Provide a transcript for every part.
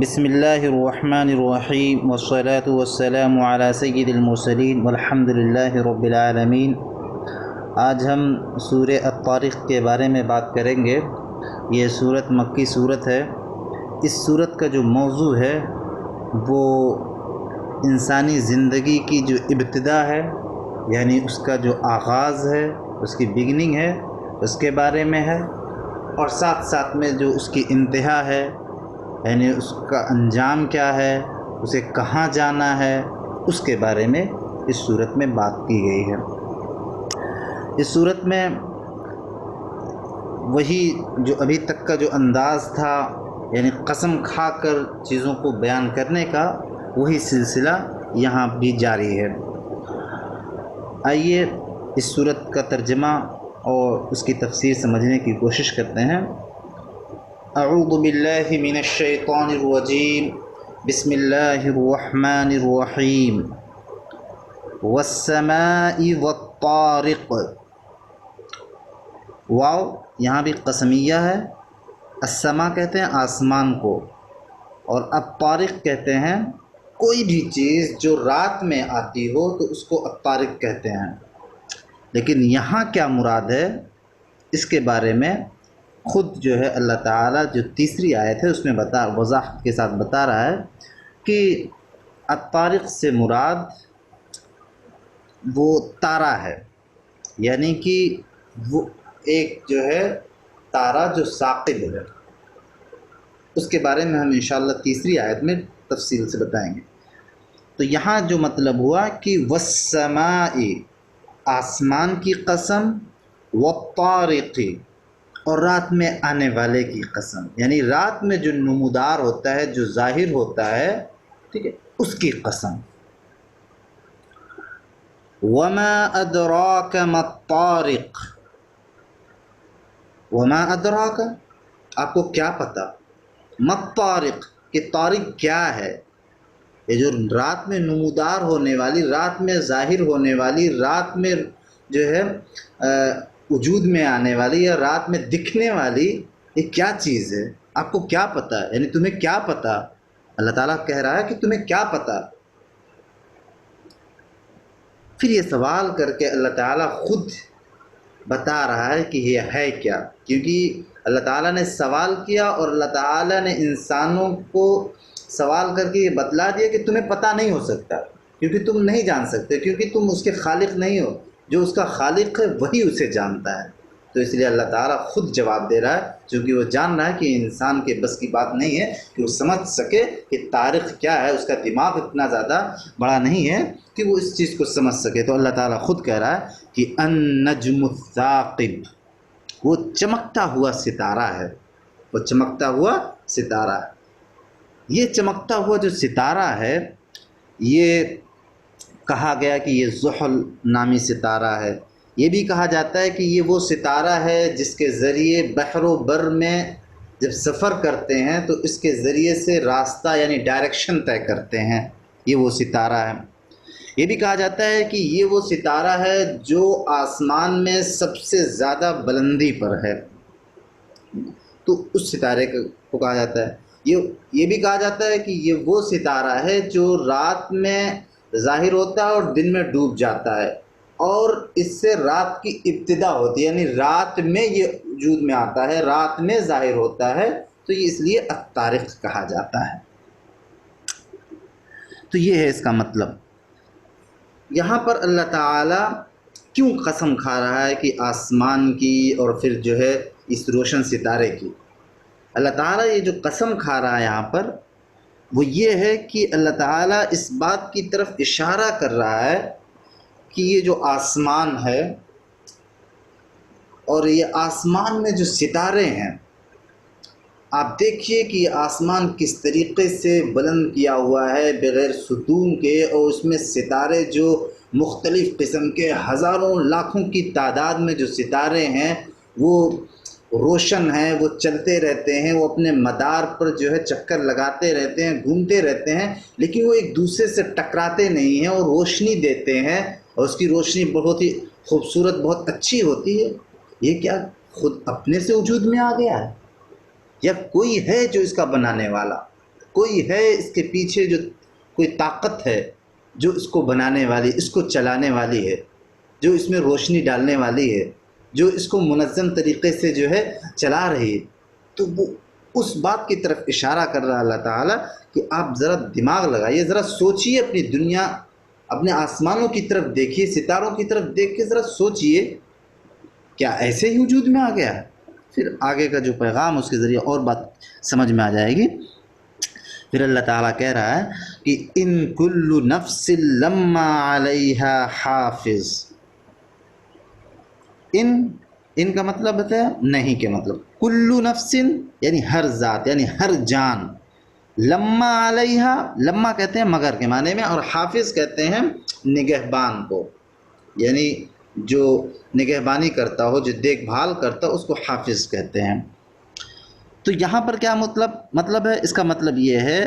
بسم اللہ الرحمن الرحیم والصلاة والسلام علی سید المرسلین والحمد للہ رب العالمین۔ آج ہم سورہ الطارق کے بارے میں بات کریں گے۔ یہ سورت مکی سورت ہے۔ اس سورت کا جو موضوع ہے وہ انسانی زندگی کی جو ابتدا ہے، یعنی اس کا جو آغاز ہے، اس کی بگننگ ہے، اس کے بارے میں ہے، اور ساتھ ساتھ میں جو اس کی انتہا ہے، یعنی اس کا انجام کیا ہے، اسے کہاں جانا ہے، اس کے بارے میں اس صورت میں بات کی گئی ہے۔ اس صورت میں وہی جو ابھی تک کا جو انداز تھا، یعنی قسم کھا کر چیزوں کو بیان کرنے کا، وہی سلسلہ یہاں بھی جاری ہے۔ آئیے اس صورت کا ترجمہ اور اس کی تفسیر سمجھنے کی کوشش کرتے ہیں۔ اعوذ باللہ من الشیطان الرجیم، بسم اللہ الرحمن الرحیم۔ والسماء والطارق، واو یہاں بھی قسمیہ ہے۔ السما کہتے ہیں آسمان کو، اور الطارق کہتے ہیں کوئی بھی چیز جو رات میں آتی ہو تو اس کو الطارق کہتے ہیں۔ لیکن یہاں کیا مراد ہے، اس کے بارے میں خود جو ہے اللہ تعالیٰ جو تیسری آیت ہے اس میں وضاحت کے ساتھ بتا رہا ہے کہ الطارق سے مراد وہ تارہ ہے، یعنی کہ وہ ایک جو ہے تارہ جو ثاقب ہے۔ اس کے بارے میں ہم انشاءاللہ تیسری آیت میں تفصیل سے بتائیں گے۔ تو یہاں جو مطلب ہوا کہ والسماء آسمان کی قسم، والطارق اور رات میں آنے والے کی قسم، یعنی رات میں جو نمودار ہوتا ہے، جو ظاہر ہوتا ہے، ٹھیک ہے، اس کی قسم۔ وما ادراک ما الطارق، وما ادراک آپ کو کیا پتا، ما الطارق کہ طارق کیا ہے، یہ جو رات میں نمودار ہونے والی، رات میں ظاہر ہونے والی، رات میں جو ہے وجود میں آنے والی یا رات میں دکھنے والی، یہ کیا چیز ہے، آپ کو کیا پتہ، یعنی تمہیں کیا پتہ۔ اللہ تعالیٰ کہہ رہا ہے کہ تمہیں کیا پتہ۔ پھر یہ سوال کر کے اللہ تعالیٰ خود بتا رہا ہے کہ یہ ہے کیا، کیونکہ اللہ تعالیٰ نے سوال کیا اور اللہ تعالیٰ نے انسانوں کو سوال کر کے یہ بتلا دیا کہ تمہیں پتہ نہیں ہو سکتا، کیونکہ تم نہیں جان سکتے، کیونکہ تم اس کے خالق نہیں ہو۔ جو اس کا خالق ہے وہی اسے جانتا ہے۔ تو اس لیے اللہ تعالیٰ خود جواب دے رہا ہے، چونکہ وہ جان رہا ہے کہ انسان کے بس کی بات نہیں ہے کہ وہ سمجھ سکے کہ تاریخ کیا ہے، اس کا دماغ اتنا زیادہ بڑا نہیں ہے کہ وہ اس چیز کو سمجھ سکے۔ تو اللہ تعالیٰ خود کہہ رہا ہے کہ النجم الثاقب، وہ چمکتا ہوا ستارہ ہے، وہ چمکتا ہوا ستارہ ہے۔ یہ چمکتا ہوا جو ستارہ ہے، یہ کہا گیا کہ یہ زحل نامی ستارہ ہے۔ یہ بھی کہا جاتا ہے کہ یہ وہ ستارہ ہے جس کے ذریعے بحر و بر میں جب سفر کرتے ہیں تو اس کے ذریعے سے راستہ یعنی ڈائریکشن طے کرتے ہیں، یہ وہ ستارہ ہے۔ یہ بھی کہا جاتا ہے کہ یہ وہ ستارہ ہے جو آسمان میں سب سے زیادہ بلندی پر ہے، تو اس ستارے کو کہا جاتا ہے۔ یہ بھی کہا جاتا ہے کہ یہ وہ ستارہ ہے جو رات میں ظاہر ہوتا ہے اور دن میں ڈوب جاتا ہے، اور اس سے رات کی ابتدا ہوتی ہے، یعنی رات میں یہ وجود میں آتا ہے، رات میں ظاہر ہوتا ہے، تو یہ اس لیے الطارق کہا جاتا ہے۔ تو یہ ہے اس کا مطلب۔ یہاں پر اللہ تعالیٰ کیوں قسم کھا رہا ہے کہ آسمان کی اور پھر جو ہے اس روشن ستارے کی؟ اللہ تعالیٰ یہ جو قسم کھا رہا ہے یہاں پر، وہ یہ ہے کہ اللہ تعالیٰ اس بات کی طرف اشارہ کر رہا ہے کہ یہ جو آسمان ہے اور یہ آسمان میں جو ستارے ہیں، آپ دیکھیے کہ یہ آسمان کس طریقے سے بلند کیا ہوا ہے بغیر ستون کے، اور اس میں ستارے جو مختلف قسم کے ہزاروں لاکھوں کی تعداد میں جو ستارے ہیں وہ روشن ہیں، وہ چلتے رہتے ہیں، وہ اپنے مدار پر جو ہے چکر لگاتے رہتے ہیں، گھومتے رہتے ہیں، لیکن وہ ایک دوسرے سے ٹکراتے نہیں ہیں اور روشنی دیتے ہیں، اور اس کی روشنی بہت ہی خوبصورت، بہت اچھی ہوتی ہے۔ یہ کیا خود اپنے سے وجود میں آ گیا ہے یا کوئی ہے جو اس کا بنانے والا؟ کوئی ہے اس کے پیچھے، جو کوئی طاقت ہے جو اس کو بنانے والی، اس کو چلانے والی ہے، جو اس میں روشنی ڈالنے والی ہے، جو اس کو منظم طریقے سے جو ہے چلا رہی ہے۔ تو وہ اس بات کی طرف اشارہ کر رہا اللہ تعالیٰ کہ آپ ذرا دماغ لگائیے، ذرا سوچئے، اپنی دنیا، اپنے آسمانوں کی طرف دیکھیے، ستاروں کی طرف دیکھ کے ذرا سوچئے، کیا ایسے ہی وجود میں آ گیا ہے؟ پھر آگے کا جو پیغام اس کے ذریعے اور بات سمجھ میں آ جائے گی۔ پھر اللہ تعالیٰ کہہ رہا ہے کہ ان کل نفس لما علیہا حافظ۔ ان کا مطلب ہے نہیں کے مطلب، کل نفس یعنی ہر ذات، یعنی ہر جان، لما علیہا، لما کہتے ہیں مگر کے معنی میں، اور حافظ کہتے ہیں نگہبان کو، یعنی جو نگہبانی کرتا ہو، جو دیکھ بھال کرتا ہو، اس کو حافظ کہتے ہیں۔ تو یہاں پر کیا مطلب ہے؟ اس کا مطلب یہ ہے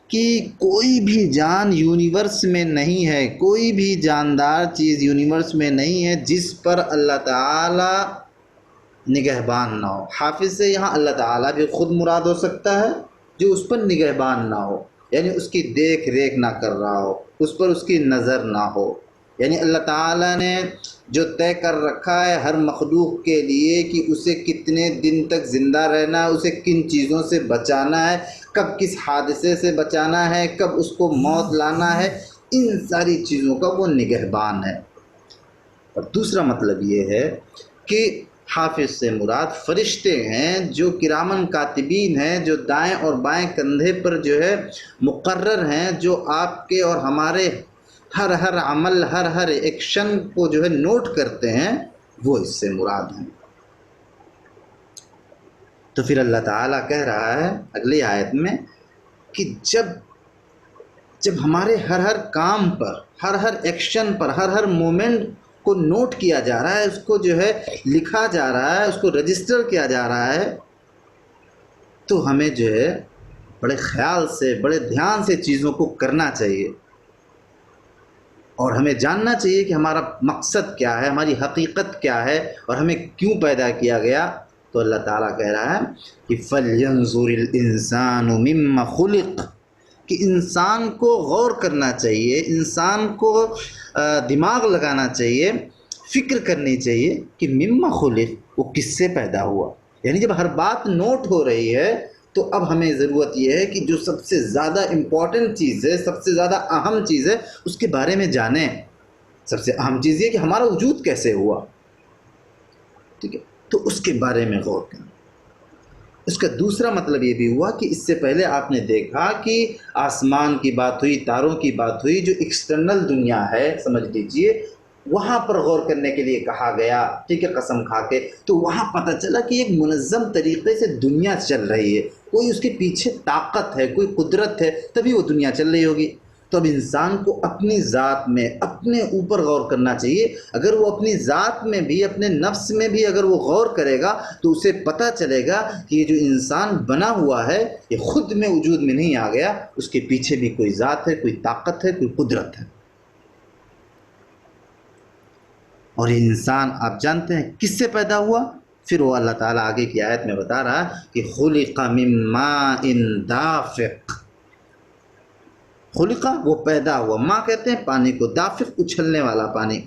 کہ کوئی بھی جان یونیورس میں نہیں ہے، کوئی بھی جاندار چیز یونیورس میں نہیں ہے جس پر اللہ تعالی نگہبان نہ ہو۔ حافظ سے یہاں اللہ تعالیٰ بھی خود مراد ہو سکتا ہے، جو اس پر نگہبان نہ ہو، یعنی اس کی دیکھ ریکھ نہ کر رہا ہو، اس پر اس کی نظر نہ ہو۔ یعنی اللہ تعالیٰ نے جو طے کر رکھا ہے ہر مخلوق کے لیے کہ اسے کتنے دن تک زندہ رہنا ہے، اسے کن چیزوں سے بچانا ہے، کب کس حادثے سے بچانا ہے، کب اس کو موت لانا ہے، ان ساری چیزوں کا وہ نگہبان ہے۔ اور دوسرا مطلب یہ ہے کہ حافظ سے مراد فرشتے ہیں، جو کرامن کاتبین ہیں، جو دائیں اور بائیں کندھے پر جو ہے مقرر ہیں، جو آپ کے اور ہمارے ہر عمل، ہر ایکشن کو جو ہے نوٹ کرتے ہیں، وہ اس سے مراد ہیں۔ تو پھر اللہ تعالیٰ کہہ رہا ہے اگلی آیت میں کہ جب ہمارے ہر کام پر، ہر ایکشن پر، ہر مومنٹ کو نوٹ کیا جا رہا ہے، اس کو جو ہے لکھا جا رہا ہے، اس کو رجسٹر کیا جا رہا ہے، تو ہمیں جو ہے بڑے خیال سے، بڑے دھیان سے چیزوں کو کرنا چاہیے، اور ہمیں جاننا چاہیے کہ ہمارا مقصد کیا ہے، ہماری حقیقت کیا ہے، اور ہمیں کیوں پیدا کیا گیا۔ تو اللہ تعالیٰ کہہ رہا ہے کہ فَلْيَنظُرِ الْإِنسَانُ مِمَّ خُلِقَ، کہ انسان کو غور کرنا چاہیے، انسان کو دماغ لگانا چاہیے، فکر کرنی چاہیے کہ مما خلق، وہ کس سے پیدا ہوا۔ یعنی جب ہر بات نوٹ ہو رہی ہے تو اب ہمیں ضرورت یہ ہے کہ جو سب سے زیادہ امپورٹنٹ چیز ہے، سب سے زیادہ اہم چیز ہے، اس کے بارے میں جانیں۔ سب سے اہم چیز یہ کہ ہمارا وجود کیسے ہوا، ٹھیک ہے، تو اس کے بارے میں غور کریں۔ اس کا دوسرا مطلب یہ بھی ہوا کہ اس سے پہلے آپ نے دیکھا کہ آسمان کی بات ہوئی، تاروں کی بات ہوئی، جو ایکسٹرنل دنیا ہے سمجھ لیجئے، وہاں پر غور کرنے کے لیے کہا گیا، ٹھیک ہے، قسم کھا کے۔ تو وہاں پتہ چلا کہ ایک منظم طریقے سے دنیا چل رہی ہے، کوئی اس کے پیچھے طاقت ہے، کوئی قدرت ہے، تبھی وہ دنیا چل رہی ہوگی۔ تو اب انسان کو اپنی ذات میں، اپنے اوپر غور کرنا چاہیے۔ اگر وہ اپنی ذات میں بھی، اپنے نفس میں بھی اگر وہ غور کرے گا تو اسے پتہ چلے گا کہ یہ جو انسان بنا ہوا ہے یہ خود میں وجود میں نہیں آ گیا، اس کے پیچھے بھی کوئی ذات ہے، کوئی طاقت ہے، کوئی قدرت ہے۔ اور یہ انسان آپ جانتے ہیں کس سے پیدا ہوا؟ پھر وہ اللہ تعالیٰ آگے کی آیت میں بتا رہا ہے کہ خلق من ماء دافق، خلقہ وہ پیدا ہوا، ماں کہتے ہیں پانی کو، دافق اچھلنے والا پانی،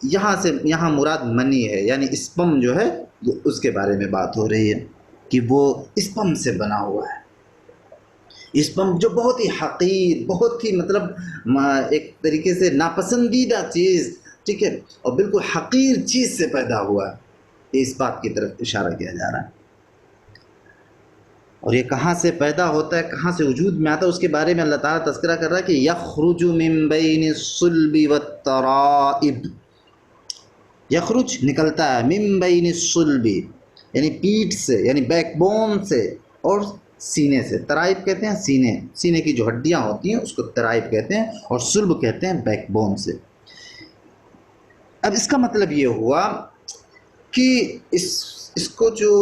یہاں مراد منی ہے، یعنی اسپم جو ہے وہ اس کے بارے میں بات ہو رہی ہے کہ وہ اسپم سے بنا ہوا ہے۔ اسپم جو بہت ہی حقیر، بہت ہی مطلب ایک طریقے سے ناپسندیدہ چیز، ٹھیک ہے، اور بالکل حقیر چیز سے پیدا ہوا ہے، یہ اس بات کی طرف اشارہ کیا جا رہا ہے۔ اور یہ کہاں سے پیدا ہوتا ہے، کہاں سے وجود میں آتا ہے، اس کے بارے میں اللہ تعالیٰ تذکرہ کر رہا ہے کہ یخرج من بین الصلب والترائب، یخرج نکلتا ہے، من بین الصلب یعنی پیٹھ سے، یعنی بیک بون سے، اور سینے سے۔ ترائب کہتے ہیں سینے کی جو ہڈیاں ہوتی ہیں اس کو ترائب کہتے ہیں، اور صلب کہتے ہیں بیک بون سے۔ اب اس کا مطلب یہ ہوا کہ اس کو جو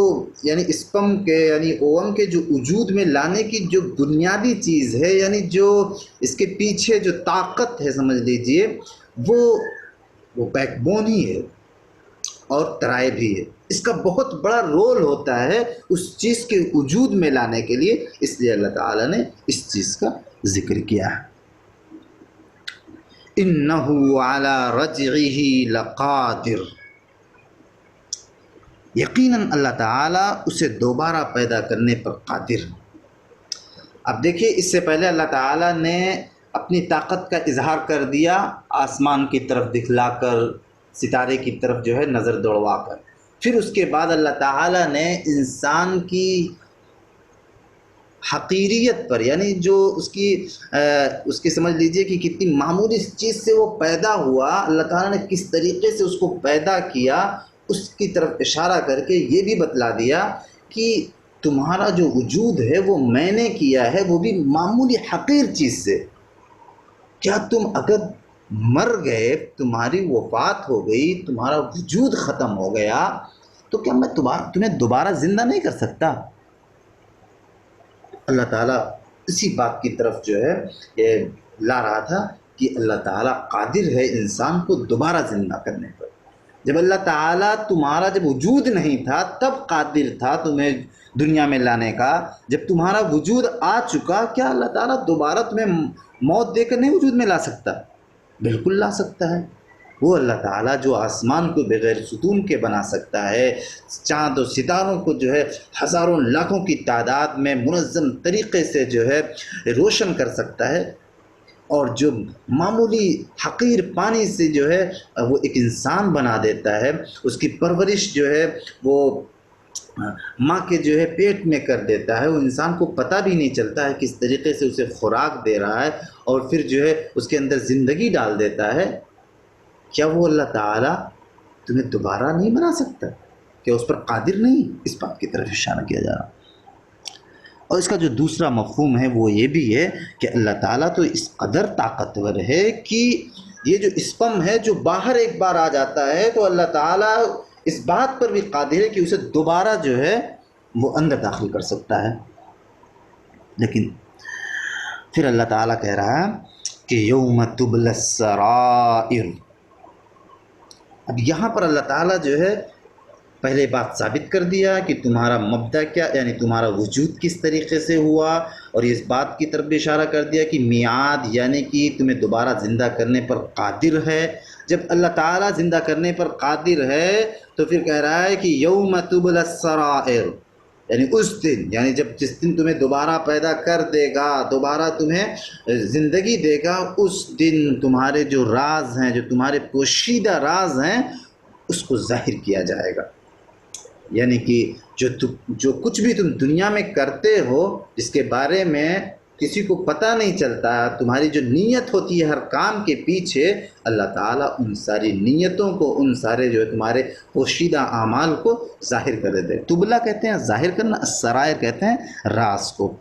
یعنی اسپم کے، یعنی اوم کے جو وجود میں لانے کی جو بنیادی چیز ہے، یعنی جو اس کے پیچھے جو طاقت ہے سمجھ لیجئے، وہ بیک بون ہی ہے۔ اور ترائے بھی ہے. اس کا بہت بڑا رول ہوتا ہے اس چیز کے وجود میں لانے کے لیے، اس لیے اللہ تعالیٰ نے اس چیز کا ذکر کیا ہے. اِنَّهُ عَلَى رَجْعِهِ لَقَادِرٌ، یقیناً اللہ تعالیٰ اسے دوبارہ پیدا کرنے پر قادر. اب دیکھیے، اس سے پہلے اللہ تعالیٰ نے اپنی طاقت کا اظہار کر دیا آسمان کی طرف دکھلا کر، ستارے کی طرف جو ہے نظر دوڑوا کر. پھر اس کے بعد اللہ تعالیٰ نے انسان کی حقیریت پر، یعنی جو اس کی سمجھ لیجئے کہ کتنی معمولی چیز سے وہ پیدا ہوا، اللہ تعالیٰ نے کس طریقے سے اس کو پیدا کیا، اس کی طرف اشارہ کر کے یہ بھی بتلا دیا کہ تمہارا جو وجود ہے وہ میں نے کیا ہے، وہ بھی معمولی حقیر چیز سے. کیا تم اگر مر گئے، تمہاری وفات ہو گئی، تمہارا وجود ختم ہو گیا، تو کیا میں تمہیں دوبارہ زندہ نہیں کر سکتا؟ اللہ تعالیٰ اسی بات کی طرف جو ہے یہ لا رہا تھا کہ اللہ تعالیٰ قادر ہے انسان کو دوبارہ زندہ کرنے پر. جب اللہ تعالیٰ تمہارا جب وجود نہیں تھا تب قادر تھا تمہیں دنیا میں لانے کا. جب تمہارا وجود آ چکا، کیا اللہ تعالیٰ دوبارہ تمہیں موت دے کر نہیں وجود میں لا سکتا؟ بالکل لا سکتا ہے. وہ اللہ تعالیٰ جو آسمان کو بغیر ستون کے بنا سکتا ہے، چاند و ستاروں کو جو ہے ہزاروں لاکھوں کی تعداد میں منظم طریقے سے جو ہے روشن کر سکتا ہے، اور جو معمولی حقیر پانی سے جو ہے وہ ایک انسان بنا دیتا ہے، اس کی پرورش جو ہے وہ ماں کے جو ہے پیٹ میں کر دیتا ہے، وہ انسان کو پتہ بھی نہیں چلتا ہے کس طریقے سے اسے خوراک دے رہا ہے، اور پھر جو ہے اس کے اندر زندگی ڈال دیتا ہے. کیا وہ اللہ تعالیٰ تمہیں دوبارہ نہیں بنا سکتا؟ کیا اس پر قادر نہیں؟ اس بات کی طرف اشارہ کیا جا رہا. اور اس کا جو دوسرا مفہوم ہے وہ یہ بھی ہے کہ اللہ تعالیٰ تو اس قدر طاقتور ہے کہ یہ جو اسپم ہے جو باہر ایک بار آ جاتا ہے تو اللہ تعالیٰ اس بات پر بھی قادر ہے کہ اسے دوبارہ جو ہے وہ اندر داخل کر سکتا ہے. لیکن پھر اللہ تعالیٰ کہہ رہا ہے کہ یوم تبلی السرائر. اب یہاں پر اللہ تعالیٰ جو ہے پہلے بات ثابت کر دیا کہ تمہارا مبدأ کیا، یعنی تمہارا وجود کس طریقے سے ہوا، اور اس بات کی طرف بھی اشارہ کر دیا کہ میعاد یعنی کہ تمہیں دوبارہ زندہ کرنے پر قادر ہے. جب اللہ تعالیٰ زندہ کرنے پر قادر ہے تو پھر کہہ رہا ہے کہ یوم تبلی السرائر، یعنی اس دن، یعنی جس دن تمہیں دوبارہ پیدا کر دے گا، دوبارہ تمہیں زندگی دے گا، اس دن تمہارے جو راز ہیں، جو تمہارے پوشیدہ راز ہیں، اس کو ظاہر کیا جائے گا. یعنی کہ جو کچھ بھی تم دنیا میں کرتے ہو، جس کے بارے میں کسی کو پتہ نہیں چلتا، تمہاری جو نیت ہوتی ہے ہر کام کے پیچھے، اللہ تعالیٰ ان ساری نیتوں کو، ان سارے جو ہے تمہارے پوشیدہ اعمال کو ظاہر کر دے. تبلا کہتے ہیں ظاہر کرنا، السرائر کہتے ہیں راز کو.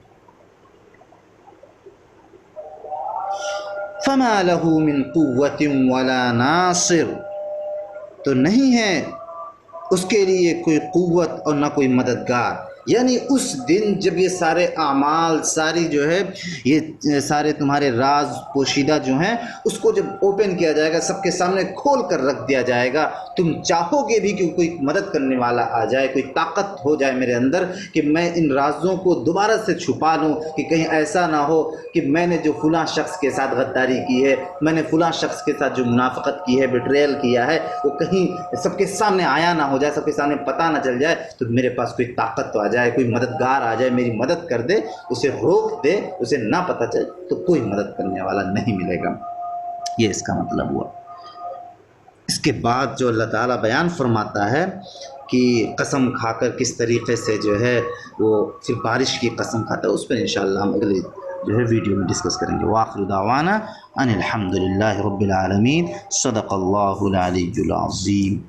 فما له من قوت ولا ناصر، تو نہیں ہے اس کے لیے کوئی قوت اور نہ کوئی مددگار. یعنی اس دن جب یہ سارے اعمال، ساری جو ہے یہ سارے تمہارے راز پوشیدہ جو ہیں، اس کو جب اوپن کیا جائے گا، سب کے سامنے کھول کر رکھ دیا جائے گا، تم چاہو گے بھی کہ کوئی مدد کرنے والا آ جائے، کوئی طاقت ہو جائے میرے اندر کہ میں ان رازوں کو دوبارہ سے چھپا لوں، کہ کہیں ایسا نہ ہو کہ میں نے جو فلاں شخص کے ساتھ غداری کی ہے، میں نے فلاں شخص کے ساتھ جو منافقت کی ہے، بیٹریل کیا ہے، وہ کہیں سب کے سامنے آیا نہ ہو جائے، سب کے سامنے پتہ نہ چل جائے، تو میرے پاس کوئی طاقت تو آ جائے، کوئی مددگار آ جائے، میری مدد کر دے، اسے روک دے، اسے نہ پتہ چلے، تو کوئی مدد کرنے والا نہیں ملے گا. یہ اس کا مطلب ہوا. اس کے بعد جو اللہ تعالیٰ بیان فرماتا ہے کہ قسم کھا کر کس طریقے سے جو ہے وہ پھر بارش کی قسم کھاتا ہے، اس پر انشاءاللہ ہم اگلے جو ہے ویڈیو میں ڈسکس کریں گے. وآخر دعوانا ان الحمد للہ رب العالمین. صدق اللہ العلی العظیم.